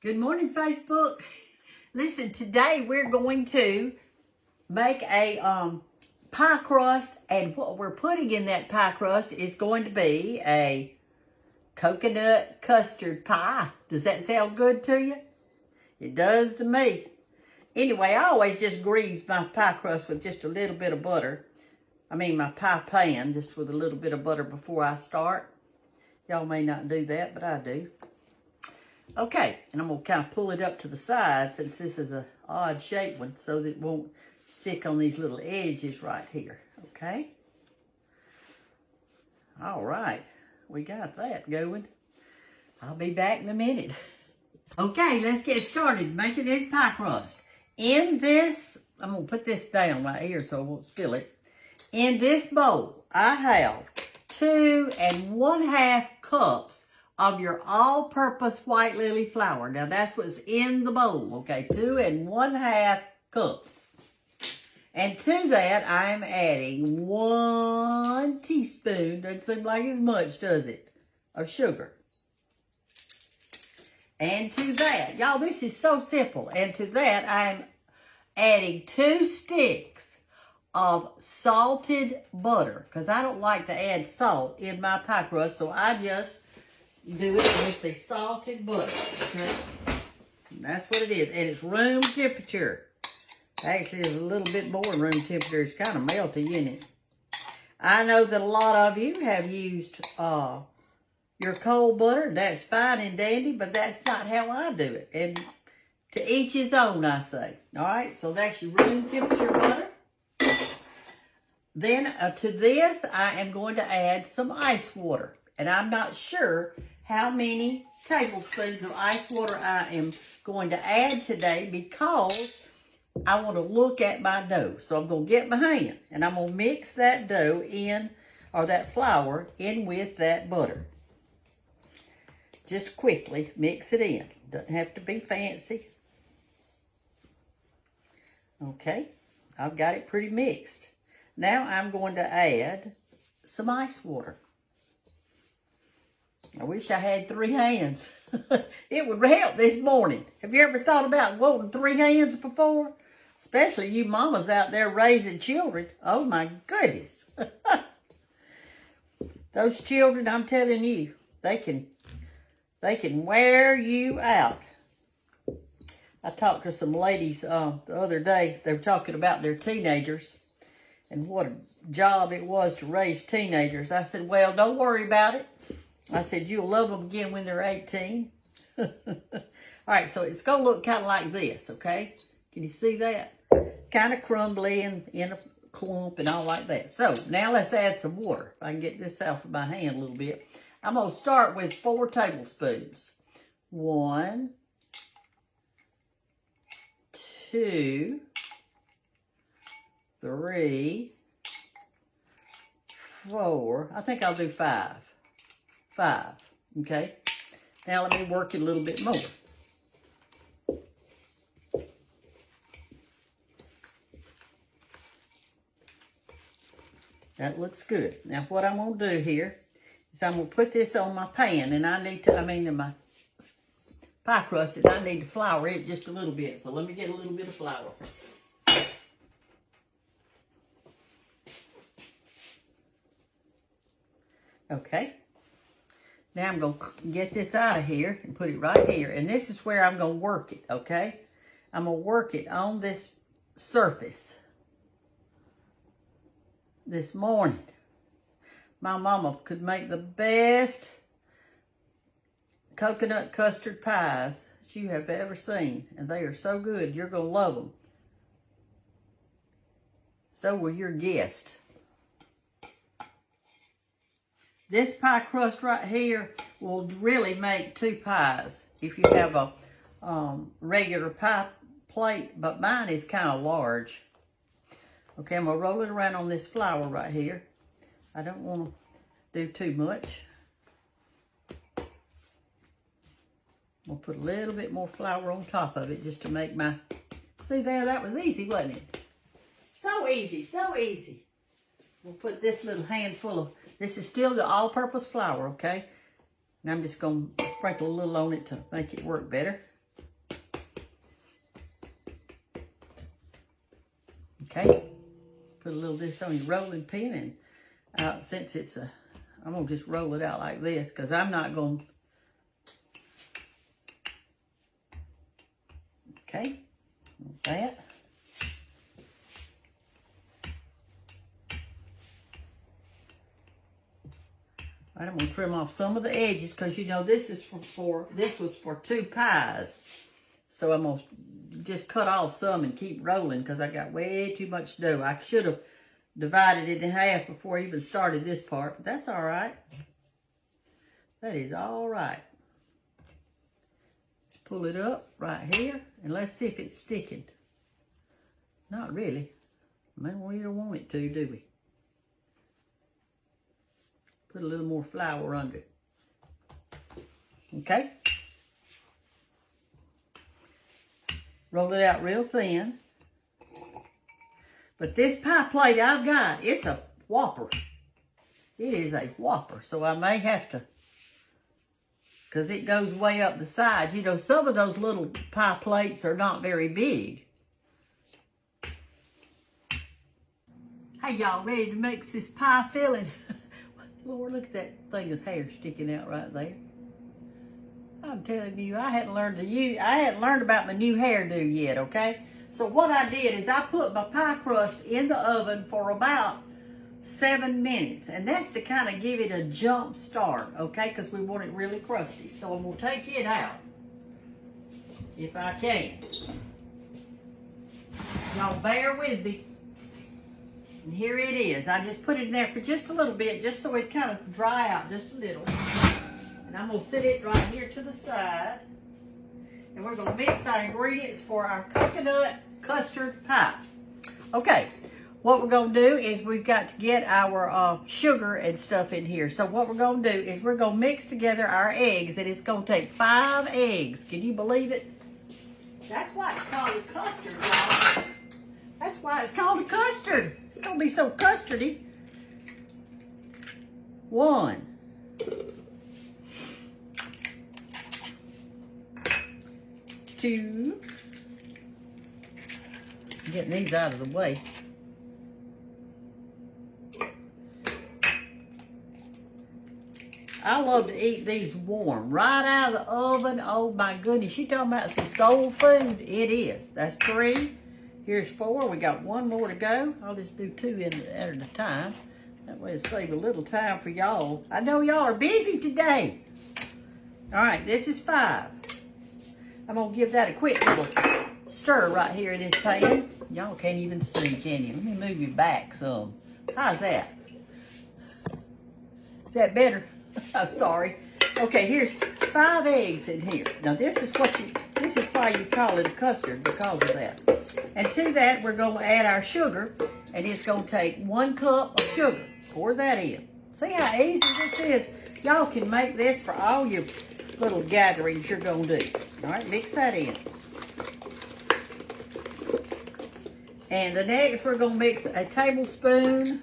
Good morning, Facebook. Listen, today we're going to make a pie crust, and what we're putting in that pie crust is going to be a coconut custard pie. Does that sound good to you? It does to me. Anyway, I always just grease my pie crust with just a little bit of butter. I mean my pie pan, just with a little bit of butter before I start. Y'all may not do that, but I do. Okay, and I'm going to kind of pull it up to the side since this is an odd shaped one so that it won't stick on these little edges right here. Okay. All right, we got that going. I'll be back in a minute. Okay, let's get started making this pie crust. In this, I'm going to put this down right here so I won't spill it. In this bowl, I have 2 1/2 cups of your all-purpose white lily flour. Now, that's what's in the bowl, okay? 2 1/2 cups. And to that, I'm adding 1 teaspoon, doesn't seem like as much, does it, of sugar. And to that, y'all, this is so simple. And to that, I'm adding 2 sticks of salted butter, because I don't like to add salt in my pie crust, so I just do it with the salted butter. Okay? That's what it is. And it's room temperature. Actually, it's a little bit more room temperature. It's kind of melty, isn't it? I know that a lot of you have used your cold butter. That's fine and dandy, but that's not how I do it. And to each his own, I say. All right, so that's your room temperature butter. Then to this, I am going to add some ice water. And I'm not sure how many tablespoons of ice water I am going to add today because I want to look at my dough. So I'm going to get my hand and I'm going to mix that dough in, or that flour in with that butter. Just quickly mix it in. Doesn't have to be fancy. Okay, I've got it pretty mixed. Now I'm going to add some ice water. I wish I had 3 hands. It would help this morning. Have you ever thought about wanting 3 hands before? Especially you mamas out there raising children. Oh my goodness. Those children, I'm telling you, they can wear you out. I talked to some ladies the other day. They were talking about their teenagers and what a job it was to raise teenagers. I said, well, don't worry about it. I said, you'll love them again when they're 18. All right, so it's going to look kind of like this, okay? Can you see that? Kind of crumbly and in a clump and all like that. So now let's add some water. If I can get this off of my hand a little bit. I'm going to start with 4 tablespoons. 1, 2, 3, 4. I think I'll do 5. 5, okay? Now let me work it a little bit more. That looks good. Now what I'm going to do here is I'm going to put this on my pan, and in my pie crust, and I need to flour it just a little bit. So let me get a little bit of flour. Okay. Now I'm going to get this out of here and put it right here. And this is where I'm going to work it, okay? I'm going to work it on this surface this morning. My mama could make the best coconut custard pies that you have ever seen. And they are so good. You're going to love them. So will your guest. This pie crust right here will really make 2 pies if you have a regular pie plate, but mine is kind of large. Okay, I'm going to roll it around on this flour right here. I don't want to do too much. I'll put a little bit more flour on top of it just to make my... See there, that was easy, wasn't it? So easy, so easy. We'll put this little handful of... This is still the all-purpose flour, okay? And I'm just going to sprinkle a little on it to make it work better. Okay. Put a little of this on your rolling pin, and since it's I'm gonna just roll it out like this because I'm not gonna. Okay, like that. All right, I'm gonna trim off some of the edges because you know this is this was for 2 pies, so I'm gonna just cut off some and keep rolling because I got way too much dough. I should have divided it in half before I even started this part, but that's all right. That is all right. Let's pull it up right here and let's see if it's sticking. Not really. Man, we don't want it to, do we? Put a little more flour under it. Okay. Roll it out real thin. But this pie plate I've got, it's a whopper. It is a whopper, so I may have to, because it goes way up the sides. You know, some of those little pie plates are not very big. Hey, y'all, ready to mix this pie filling? Lord, look at that thing of hair sticking out right there. I'm telling you, I hadn't learned about my new hairdo yet, okay? So what I did is I put my pie crust in the oven for about 7 minutes. And that's to kind of give it a jump start, okay? Because we want it really crusty. So I'm going to take it out, if I can. Y'all bear with me. And here it is. I just put it in there for just a little bit, just so it kind of dry out just a little. And I'm going to set it right here to the side. And we're going to mix our ingredients for our coconut custard pie. Okay, what we're going to do is we've got to get our sugar and stuff in here. So what we're going to do is we're going to mix together our eggs, and it's going to take 5 eggs. Can you believe it? That's why it's called a custard, y'all. That's why it's called a custard. It's going to be so custardy. 1. 2. Getting these out of the way. I love to eat these warm, right out of the oven. Oh my goodness, you talking about some soul food? It is. That's 3. Here's 4. We got 1 more to go. I'll just do 2 at a time. That way it'll save a little time for y'all. I know y'all are busy today. All right, this is 5. I'm gonna give that a quick little stir right here in this pan. Y'all can't even see, can you? Let me move you back some. How's that? Is that better? I'm sorry. Okay, here's 5 eggs in here. Now this is why you call it a custard, because of that. And to that, we're gonna add our sugar, and it's gonna take 1 cup of sugar. Pour that in. See how easy this is? Y'all can make this for all your little gatherings you're gonna do. All right, mix that in. And the next, we're gonna mix a tablespoon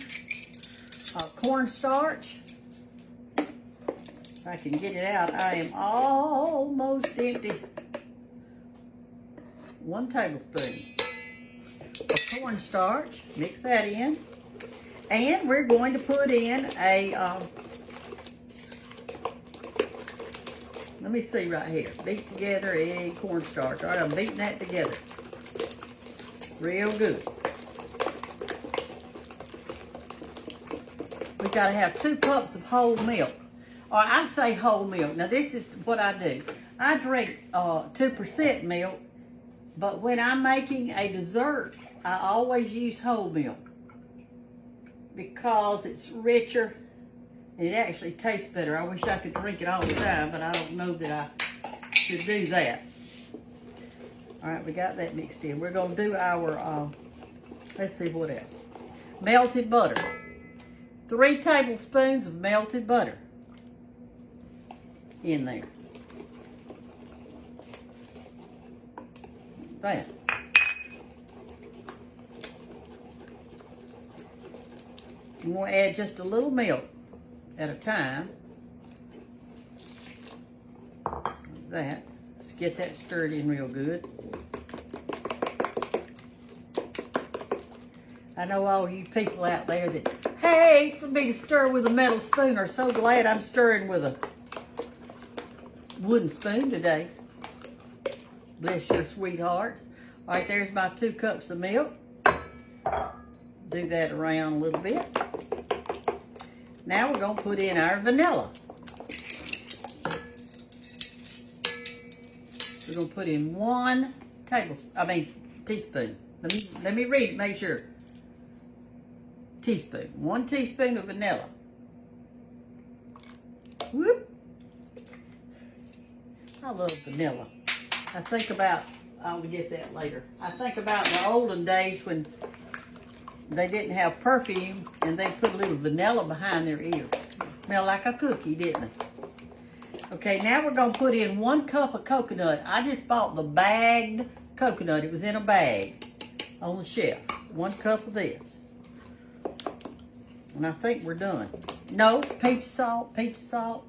of cornstarch. If I can get it out, I am almost empty. 1 tablespoon of cornstarch. Mix that in. And we're going to put in a, let me see right here. Beat together egg, cornstarch. All right, I'm beating that together. Real good. We gotta have 2 cups of whole milk. Or I say whole milk. Now this is what I do. I drink 2% milk, but when I'm making a dessert, I always use whole milk because it's richer and it actually tastes better. I wish I could drink it all the time, but I don't know that I should do that. All right, we got that mixed in. We're gonna do our, let's see what else. Melted butter. 3 tablespoons of melted butter in there. That. You want to add just a little milk at a time. Like that. Let's get that stirred in real good. I know all you people out there that hate for me to stir with a metal spoon are so glad I'm stirring with a wooden spoon today. Bless your sweethearts. All right, there's my 2 cups of milk. Do that around a little bit. Now we're going to put in our vanilla. We're going to put in 1 teaspoon. Let me read it, make sure. Teaspoon. 1 teaspoon of vanilla. Whoop. I love vanilla. I think about, I'll get that later. I think about the olden days when they didn't have perfume and they put a little vanilla behind their ear. It smelled like a cookie, didn't it? Okay, now we're going to put in 1 cup of coconut. I just bought the bagged coconut. It was in a bag on the shelf. 1 cup of this. And I think we're done. No, peach salt, peach salt.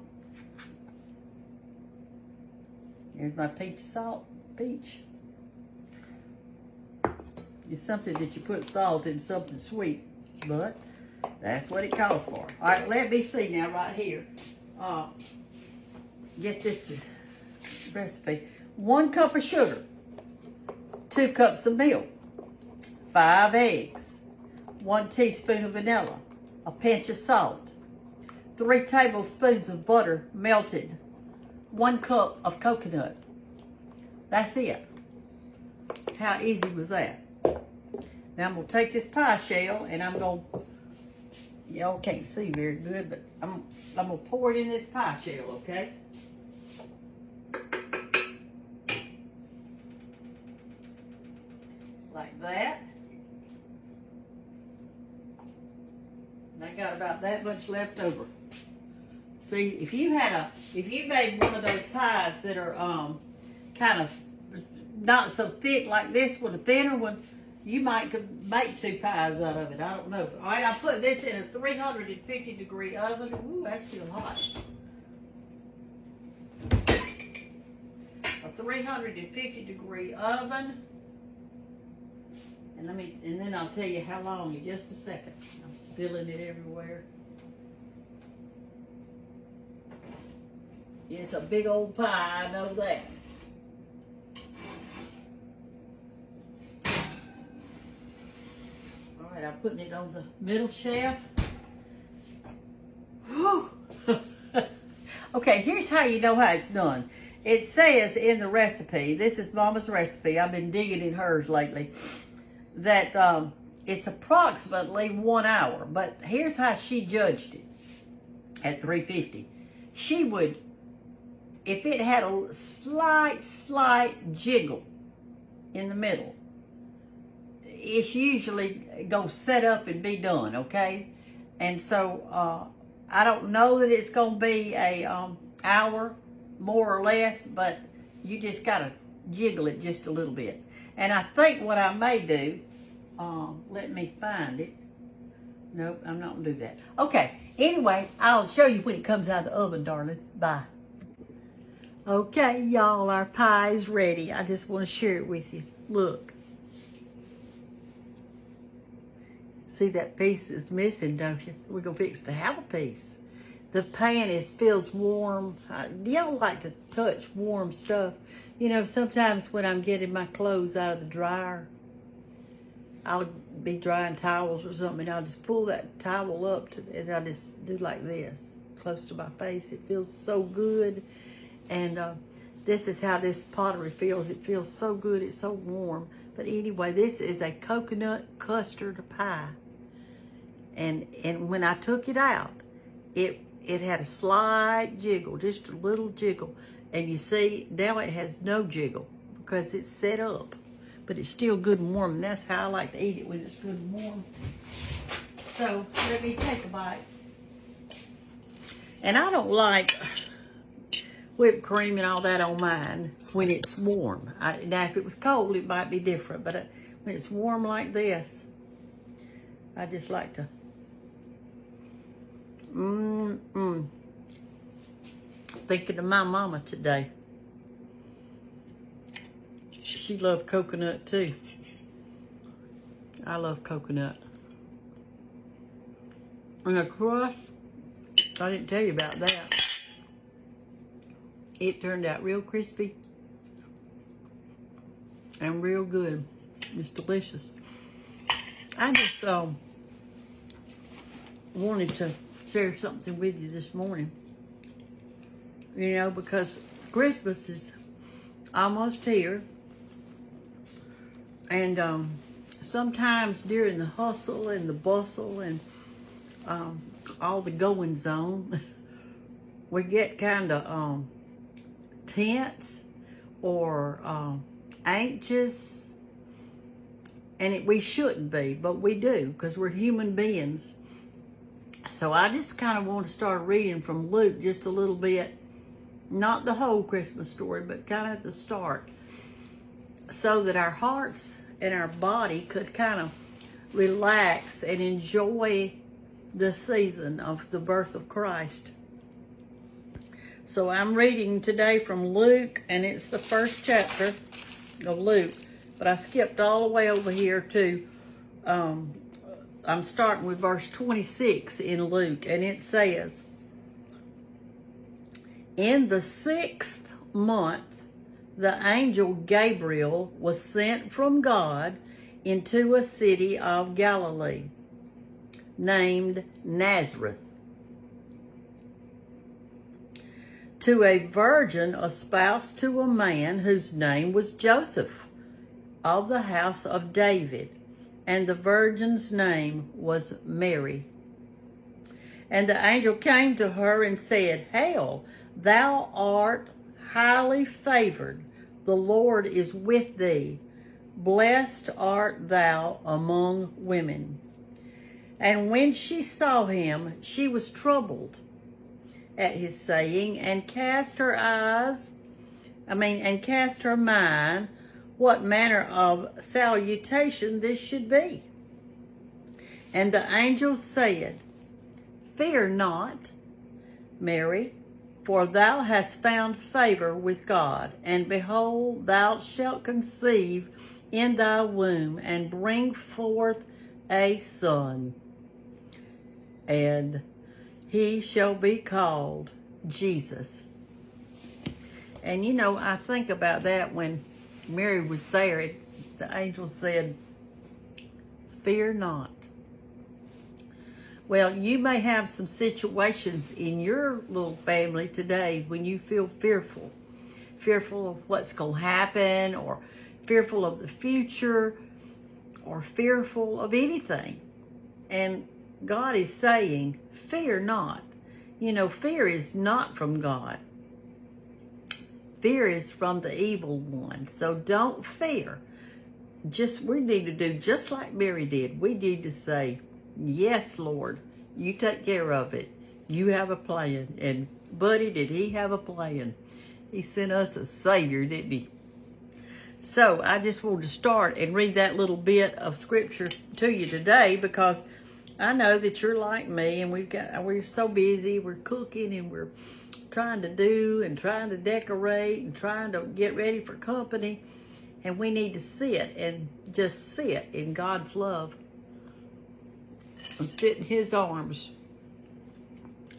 Here's my peach salt, peach. It's something that you put salt in, something sweet, but that's what it calls for. All right, let me see now right here. Get this recipe. 1 cup of sugar, 2 cups of milk, 5 eggs, 1 teaspoon of vanilla, a pinch of salt, 3 tablespoons of butter melted, 1 cup of coconut. That's it. How easy was that? Now I'm going to take this pie shell and I'm going to, y'all can't see very good, but I'm going to pour it in this pie shell, okay? Like that. And I got about that much left over. See, if you made one of those pies that are kind of not so thick like this one, a thinner one, you might could make 2 pies out of it. I don't know. All right, I put this in a 350-degree oven. Ooh, that's still hot. A 350-degree oven. And then I'll tell you how long in just a second. I'm spilling it everywhere. It's a big old pie, I know that. All right, I'm putting it on the middle shelf. Okay, here's how you know how it's done. It says in the recipe, this is Mama's recipe, I've been digging in hers lately, that it's approximately 1 hour. But here's how she judged it at 350. She would, if it had a slight jiggle in the middle, it's usually going to set up and be done, okay? And so I don't know that it's going to be a hour, more or less, but you just got to jiggle it just a little bit. And I think what I may do, let me find it. Nope, I'm not going to do that. Okay, anyway, I'll show you when it comes out of the oven, darling. Bye. Okay, y'all, our pie is ready. I just want to share it with you. Look. See, that piece is missing, don't you? We're going to fix to have a piece. The pan feels warm. Y'all like to touch warm stuff. You know, sometimes when I'm getting my clothes out of the dryer, I'll be drying towels or something, and I'll just pull that towel up, and I'll just do like this, close to my face. It feels so good. And this is how this pottery feels. It feels so good. It's so warm. But anyway, this is a coconut custard pie. And when I took it out, it had a slight jiggle, just a little jiggle. And you see, now it has no jiggle because it's set up. But it's still good and warm, and that's how I like to eat it, when it's good and warm. So let me take a bite. And I don't like whipped cream and all that on mine when it's warm. Now, if it was cold, it might be different. But when it's warm like this, I just like to. Thinking of my mama today. She loved coconut too. I love coconut. And the crust, I didn't tell you about that. It turned out real crispy and real good. It's delicious. I just wanted to share something with you this morning. You know, because Christmas is almost here. And sometimes during the hustle and the bustle and all the goings on, we get kind of tense or anxious, and we shouldn't be, but we do, because we're human beings. So I just kind of want to start reading from Luke just a little bit, not the whole Christmas story, but kind of at the start, so that our hearts and our body could kind of relax and enjoy the season of the birth of Christ. So I'm reading today from Luke, and it's the first chapter of Luke, but I skipped all the way over here to, I'm starting with verse 26 in Luke, and it says, "In the 6th month, the angel Gabriel was sent from God into a city of Galilee named Nazareth to a virgin espoused to a man whose name was Joseph, of the house of David, and the virgin's name was Mary. And the angel came to her and said, 'Hail, thou art highly favored, the Lord is with thee. Blessed art thou among women.' And when she saw him, she was troubled at his saying, and cast her mind, what manner of salutation this should be. And the angel said, 'Fear not, Mary, for thou hast found favor with God, and behold, thou shalt conceive in thy womb, and bring forth a son, and he shall be called Jesus.'" And you know, I think about that when Mary was there, the angel said, "Fear not." Well, you may have some situations in your little family today when you feel fearful of what's going to happen, or fearful of the future, or fearful of anything. And God is saying, fear not. You know, fear is not from God. Fear is from the evil one. So don't fear. We need to do just like Mary did. We need to say, "Yes, Lord, you take care of it. You have a plan." And buddy, did he have a plan. He sent us a Savior, didn't he? So I just wanted to start and read that little bit of scripture to you today, because I know that you're like me, and we're so busy. We're cooking, and we're trying to do and trying to decorate and trying to get ready for company. And we need to sit and just sit in God's love and sit in his arms.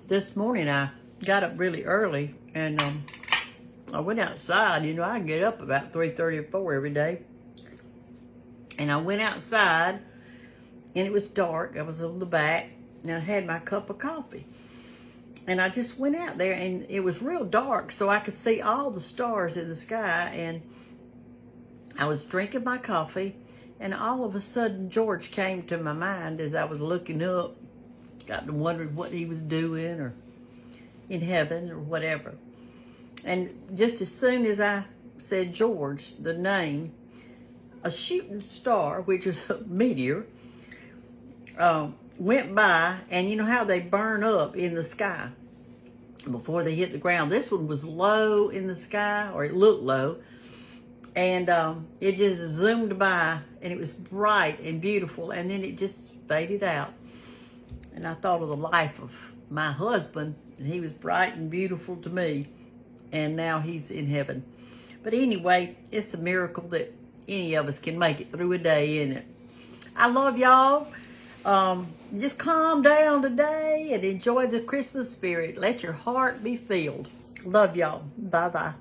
This morning I got up really early, and I went outside. You know, I get up about 3:30 or 4 every day. And I went outside, and it was dark. I was on the back, and I had my cup of coffee. And I just went out there, and it was real dark, so I could see all the stars in the sky. And I was drinking my coffee, and all of a sudden George came to my mind as I was looking up. Got to wondering what he was doing, or in heaven, or whatever. And just as soon as I said George, the name, a shooting star, which is a meteor, went by. And you know how they burn up in the sky before they hit the ground? This one was low in the sky, or it looked low, and it just zoomed by, and it was bright and beautiful, and then it just faded out. And I thought of the life of my husband, and he was bright and beautiful to me, and now he's in heaven. But anyway, it's a miracle that any of us can make it through a day, isn't it? I love y'all. Just calm down today and enjoy the Christmas spirit. Let your heart be filled. Love y'all. Bye-bye.